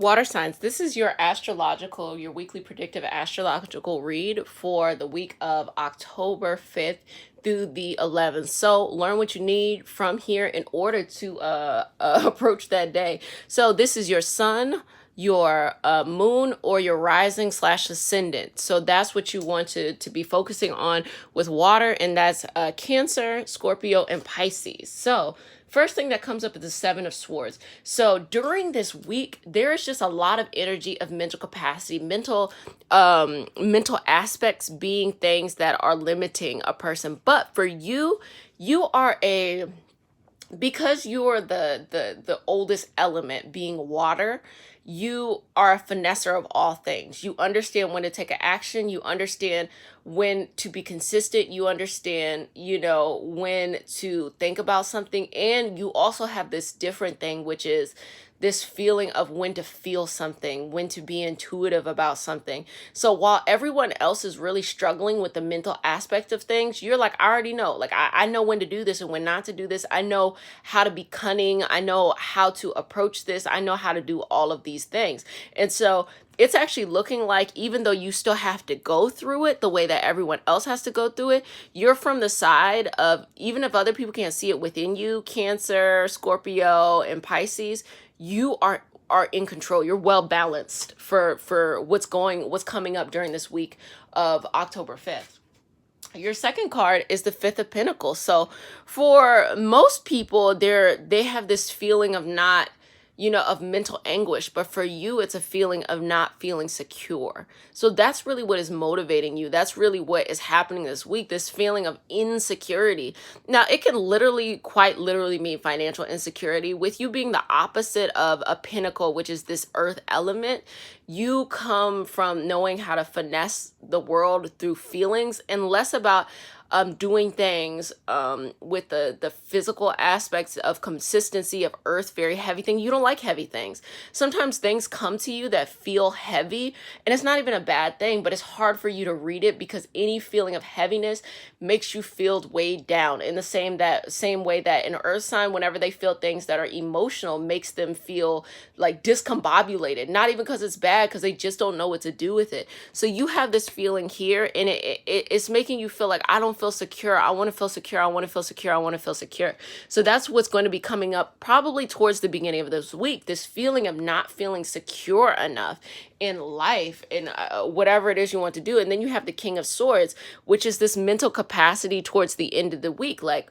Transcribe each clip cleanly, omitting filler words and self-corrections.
Water signs, this is your weekly predictive astrological read for the week of October 5th through the 11th. So learn what you need from here in order to approach that day. So this is your sun, your moon, or your rising slash ascendant. So that's what you want to be focusing on with water, and that's Cancer, Scorpio, and Pisces. So first thing that comes up is the Seven of Swords. So during this week, there is just a lot of energy of mental capacity, mental aspects being things that are limiting a person. But for you, you are because you're the oldest element, being water. You are a finesser of all things. You understand when to take an action. You understand when to be consistent. You understand, when to think about something. And you also have this different thing, which is this feeling of when to feel something, when to be intuitive about something. So while everyone else is really struggling with the mental aspect of things, you're like, I already know. Like, I know when to do this and when not to do this. I know how to be cunning. I know how to approach this. I know how to do all of these things. And so it's actually looking like, even though you still have to go through it the way that everyone else has to go through it, you're from the side of, even if other people can't see it within you, Cancer, Scorpio, and Pisces, you are in control. You're well balanced for what's coming up during this week of October 5th. Your second card is the Fifth of Pentacles. So for most people, they have this feeling of not, of mental anguish, but for you, it's a feeling of not feeling secure. So that's really what is motivating you. That's really what is happening this week, this feeling of insecurity. Now, it can quite literally mean financial insecurity. With you being the opposite of a pentacle, which is this earth element, you come from knowing how to finesse the world through feelings and less about doing things with the physical aspects of consistency of earth, very heavy thing. You don't like heavy things. Sometimes things come to you that feel heavy, and it's not even a bad thing, but it's hard for you to read it because any feeling of heaviness makes you feel weighed down. In the same way that an earth sign, whenever they feel things that are emotional, makes them feel like discombobulated. Not even because it's bad, because they just don't know what to do with it. So you have this feeling here, and it's making you feel like, I don't feel secure. I want to feel secure. I want to feel secure. I want to feel secure. So that's what's going to be coming up probably towards the beginning of this week. This feeling of not feeling secure enough in life and whatever it is you want to do. And then you have the King of Swords, which is this mental capacity towards the end of the week. Like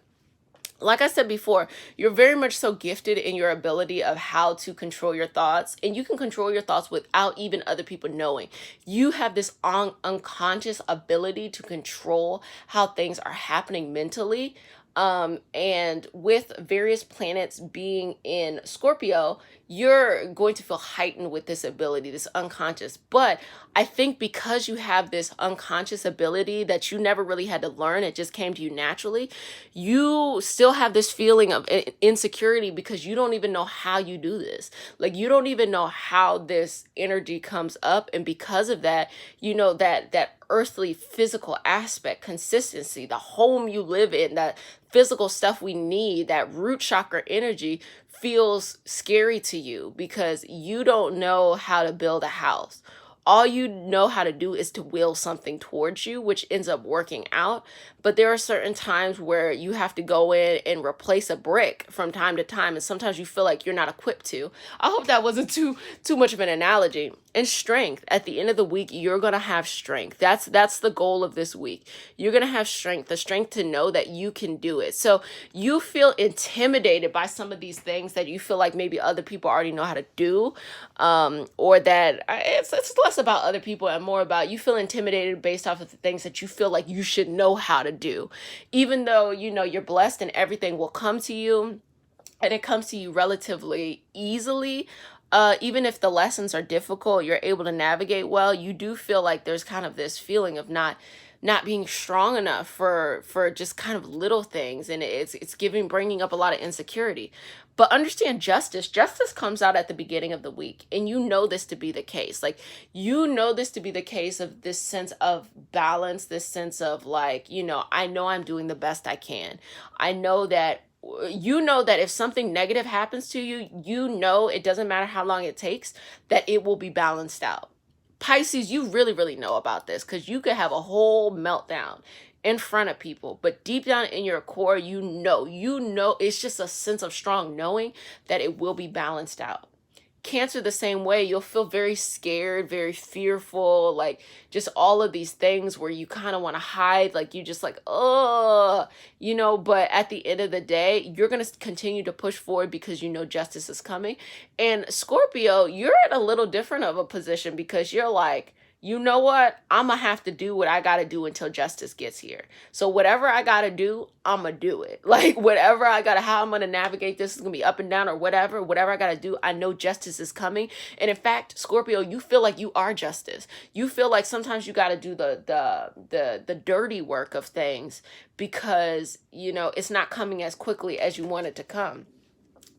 I said before, you're very much so gifted in your ability of how to control your thoughts, and you can control your thoughts without even other people knowing. You have this unconscious ability to control how things are happening mentally. And with various planets being in Scorpio, you're going to feel heightened with this ability, this unconscious. But I think because you have this unconscious ability that you never really had to learn, it just came to you naturally, you still have this feeling of insecurity because you don't even know how you do this. Like, you don't even know how this energy comes up. And because of that, that earthly physical aspect, consistency, the home you live in, that physical stuff we need, that root chakra energy feels scary to you because you don't know how to build a house. All you know how to do is to will something towards you, which ends up working out. But there are certain times where you have to go in and replace a brick from time to time. And sometimes you feel like you're not equipped to. I hope that wasn't too much of an analogy. And strength. At the end of the week, you're going to have strength. That's the goal of this week. You're going to have strength, the strength to know that you can do it. So you feel intimidated by some of these things that you feel like maybe other people already know how to do, or that it's less about other people and more about you feel intimidated based off of the things that you feel like you should know how to do. Even though, you're blessed and everything will come to you, and it comes to you relatively easily. Even if the lessons are difficult, you're able to navigate well. You do feel like there's kind of this feeling of not being strong enough for just kind of little things, and it's bringing up a lot of insecurity. But understand justice comes out at the beginning of the week, and you know this to be the case. Like, you know this to be the case of this sense of balance, this sense of like, I know I'm doing the best I can. I know that you know that if something negative happens to you, you know it doesn't matter how long it takes, that it will be balanced out. Pisces, you really, really know about this because you could have a whole meltdown in front of people, but deep down in your core, you know, it's just a sense of strong knowing that it will be balanced out. Cancer, the same way. You'll feel very scared, very fearful, like just all of these things where you kind of want to hide, like you just like, oh, you know, but at the end of the day, you're going to continue to push forward because you know justice is coming. And Scorpio, you're in a little different of a position because you're like, you know what? I'm going to have to do what I got to do until justice gets here. So whatever I got to do, I'm going to do it. Like whatever I got to, how I'm going to navigate this is going to be up and down or whatever I got to do. I know justice is coming. And in fact, Scorpio, you feel like you are justice. You feel like sometimes you got to do the dirty work of things because, you know, it's not coming as quickly as you want it to come.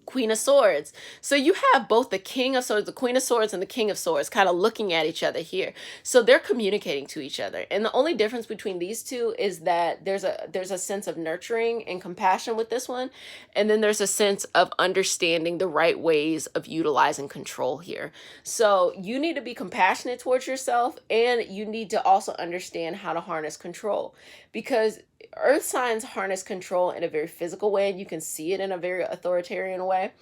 Queen of Swords. So you have both the King of Swords, the Queen of Swords, and the King of Swords kind of looking at each other here. So they're communicating to each other. And the only difference between these two is that there's a sense of nurturing and compassion with this one. And then there's a sense of understanding the right ways of utilizing control here. So you need to be compassionate towards yourself, and you need to also understand how to harness control, because earth signs harness control in a very physical way, and you can see it in a very authoritarian way.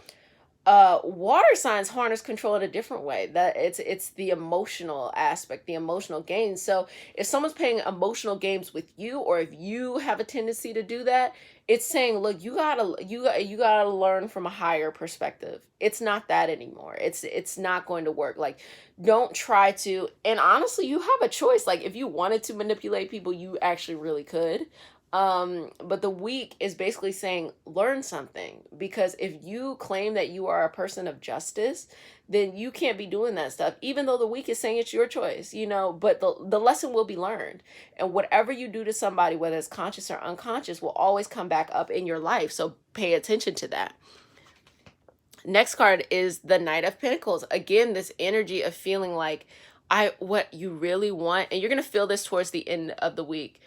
Water signs harness control in a different way. That it's the emotional aspect, the emotional gains. So if someone's playing emotional games with you, or if you have a tendency to do that, it's saying, look, you gotta learn from a higher perspective. It's not that anymore. It's not going to work. Like, don't try to. And honestly, you have a choice. Like, if you wanted to manipulate people, you actually really could. But the week is basically saying, learn something, because if you claim that you are a person of justice, then you can't be doing that stuff, even though the week is saying it's your choice, you know, but the lesson will be learned. And whatever you do to somebody, whether it's conscious or unconscious, will always come back up in your life. So pay attention to that. Next card is the Knight of Pentacles. Again, this energy of feeling like what you really want, and you're going to feel this towards the end of the week,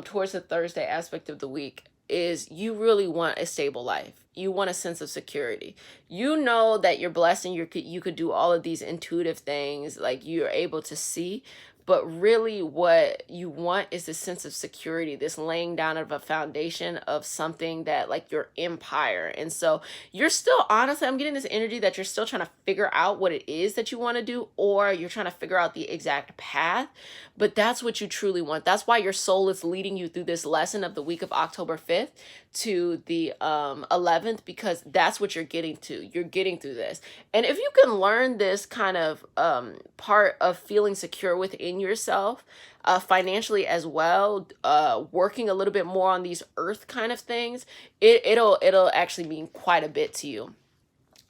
towards the Thursday aspect of the week, is you really want a stable life. You want a sense of security. You know that you're blessed and you could do all of these intuitive things, like you're able to see. But really what you want is this sense of security, this laying down of a foundation of something that, like, your empire. And so you're still, honestly, I'm getting this energy that you're still trying to figure out what it is that you want to do, or you're trying to figure out the exact path. But that's what you truly want. That's why your soul is leading you through this lesson of the week of October 5th to the 11th, because that's what you're getting to. You're getting through this. And if you can learn this kind of part of feeling secure within yourself, financially as well, working a little bit more on these earth kind of things, it'll actually mean quite a bit to you.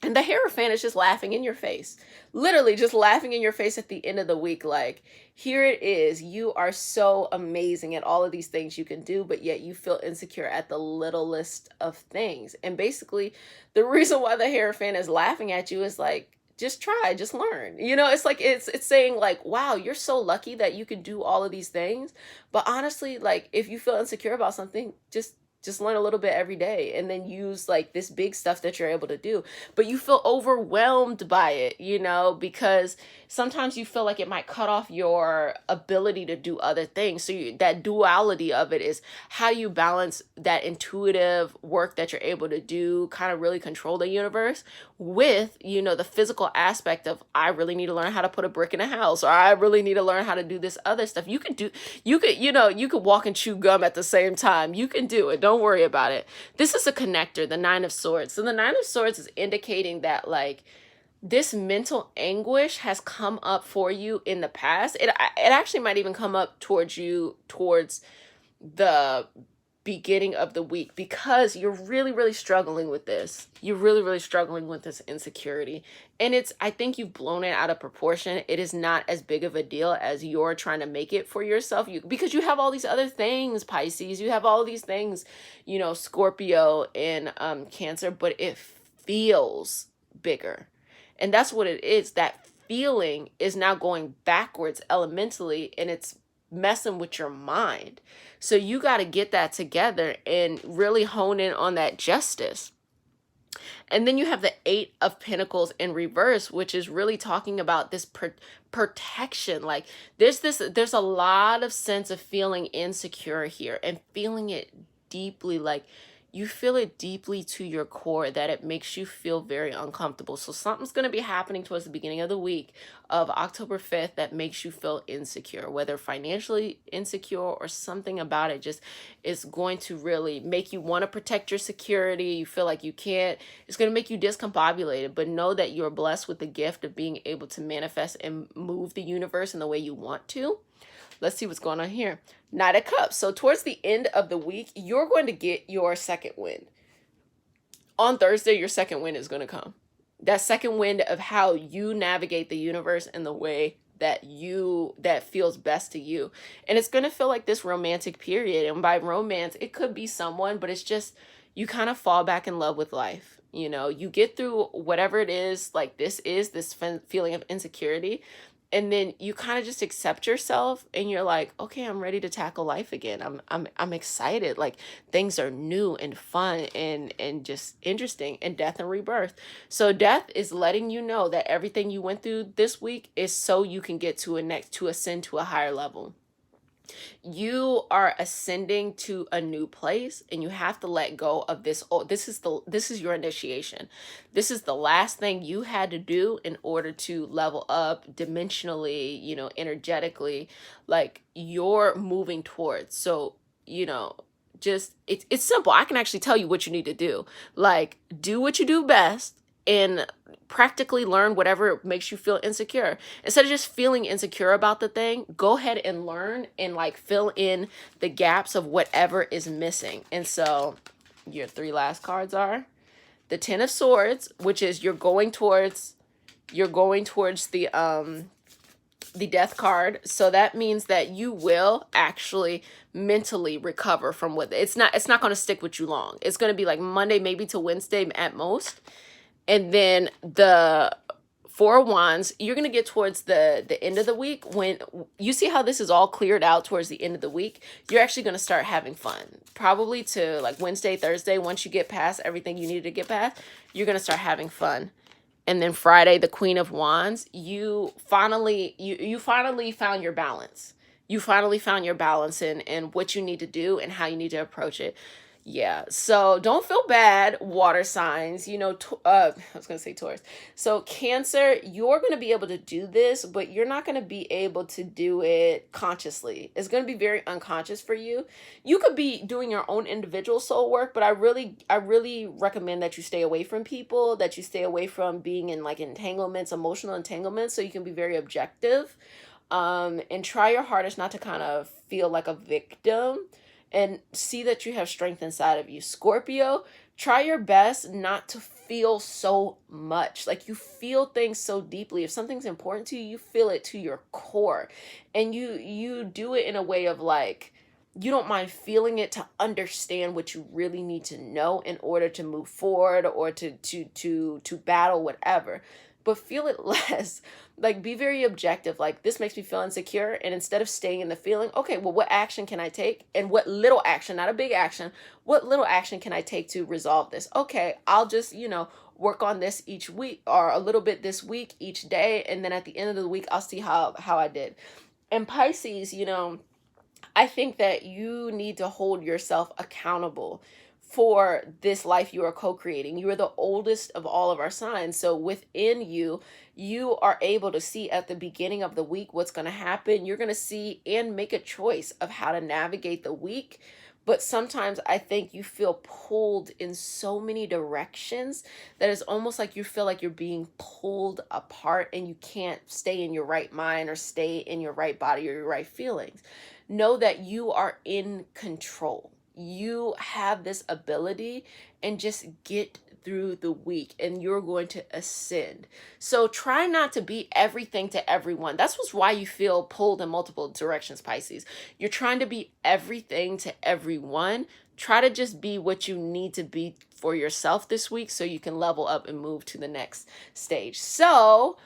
And the Hierophant is just laughing in your face, literally just laughing in your face at the end of the week. Like, here it is. You are so amazing at all of these things you can do, but yet you feel insecure at the littlest of things. And basically, the reason why the Hierophant is laughing at you is like, just try, just learn. You know, it's like, it's saying like, wow, you're so lucky that you can do all of these things. But honestly, like, if you feel insecure about something, just learn a little bit every day, and then use like this big stuff that you're able to do. But you feel overwhelmed by it, you know, because sometimes you feel like it might cut off your ability to do other things. So that duality of it is, how do you balance that intuitive work that you're able to do, kind of really control the universe, with, you know, the physical aspect of, I really need to learn how to put a brick in a house, or I really need to learn how to do this other stuff. You could walk and chew gum at the same time. You can do it. Don't worry about it. This is a connector, the Nine of Swords. So the Nine of Swords is indicating that, like, this mental anguish has come up for you in the past. It actually might even come up towards you towards the beginning of the week, because you're really, really struggling with this. You're really, really struggling with this insecurity. And I think you've blown it out of proportion. It is not as big of a deal as you're trying to make it for yourself. Because you have all these other things, Pisces. You have all these things, you know, Scorpio and Cancer, but it feels bigger. And that's what it is. That feeling is now going backwards elementally, and it's messing with your mind. So you got to get that together and really hone in on that justice. And then you have the Eight of Pentacles in reverse, which is really talking about this protection. Like there's a lot of sense of feeling insecure here and feeling it deeply. Like you feel it deeply to your core that it makes you feel very uncomfortable. So something's going to be happening towards the beginning of the week of October 5th that makes you feel insecure, whether financially insecure or something about it just is going to really make you want to protect your security. You feel like you can't. It's going to make you discombobulated, but know that you're blessed with the gift of being able to manifest and move the universe in the way you want to. Let's see what's going on here. Knight of Cups. So towards the end of the week, you're going to get your second wind. On Thursday, your second wind is going to come. That second wind of how you navigate the universe in the way that feels best to you. And it's going to feel like this romantic period. And by romance, it could be someone, but it's just you kind of fall back in love with life. You know, you get through whatever it is, like this feeling of insecurity. And then you kind of just accept yourself and you're like, okay, I'm ready to tackle life again. I'm excited. Like things are new and fun and just interesting, and death and rebirth. So death is letting you know that everything you went through this week is so you can get to ascend to a higher level. You are ascending to a new place and you have to let go of this. Oh, this is your initiation. This is the last thing you had to do in order to level up dimensionally, you know, energetically, like you're moving towards. So, you know, just it's simple. I can actually tell you what you need to do. Like do what you do best and practically learn whatever makes you feel insecure. Instead of just feeling insecure about the thing, go ahead and learn and like fill in the gaps of whatever is missing. And so your three last cards are the Ten of Swords, which is you're going towards the Death card. So that means that you will actually mentally recover from what it's not going to stick with you long. It's going to be like Monday maybe to Wednesday at most. And then the Four of Wands, you're going to get towards the end of the week. When you see how this is all cleared out towards the end of the week, you're actually going to start having fun. Probably to like Wednesday, Thursday, once you get past everything you need to get past, you're going to start having fun. And then Friday, the Queen of Wands, you finally found your balance. You finally found your balance in what you need to do and how you need to approach it. Yeah, so don't feel bad, water signs, you know, I was going to say Taurus. So Cancer, you're going to be able to do this, but you're not going to be able to do it consciously. It's going to be very unconscious for you. You could be doing your own individual soul work, but I really recommend that you stay away from people, that you stay away from being in like entanglements, emotional entanglements, so you can be very objective, and try your hardest not to kind of feel like a victim. And see that you have strength inside of you. Scorpio, try your best not to feel so much. Like you feel things so deeply. If something's important to you, you feel it to your core. And you do it in a way of like, you don't mind feeling it to understand what you really need to know in order to move forward or to battle whatever. But feel it less. Like be very objective. Like this makes me feel insecure. And instead of staying in the feeling, okay, well, what action can I take? And what little action, not a big action, what little action can I take to resolve this? Okay, I'll just, you know, work on this each week or a little bit this week, each day. And then at the end of the week, I'll see how I did. And Pisces, you know, I think that you need to hold yourself accountable for this life you are co-creating. You are the oldest of all of our signs. So within you, you are able to see at the beginning of the week what's going to happen. You're going to see and make a choice of how to navigate the week. But sometimes I think you feel pulled in so many directions that it's almost like you feel like you're being pulled apart and you can't stay in your right mind or stay in your right body or your right feelings. Know that you are in control. You have this ability, and just get through the week and you're going to ascend. So try not to be everything to everyone. That's why you feel pulled in multiple directions, Pisces. You're trying to be everything to everyone. Try to just be what you need to be for yourself this week so you can level up and move to the next stage. So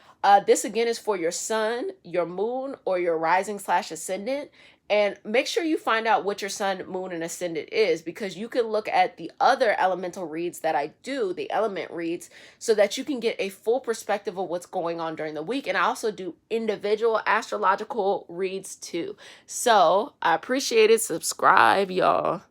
This again is for your sun, your moon, or your rising slash ascendant. And make sure you find out what your sun, moon, and ascendant is, because you can look at the other elemental reads that I do, the element reads, so that you can get a full perspective of what's going on during the week. And I also do individual astrological reads too. So I appreciate it. Subscribe, y'all.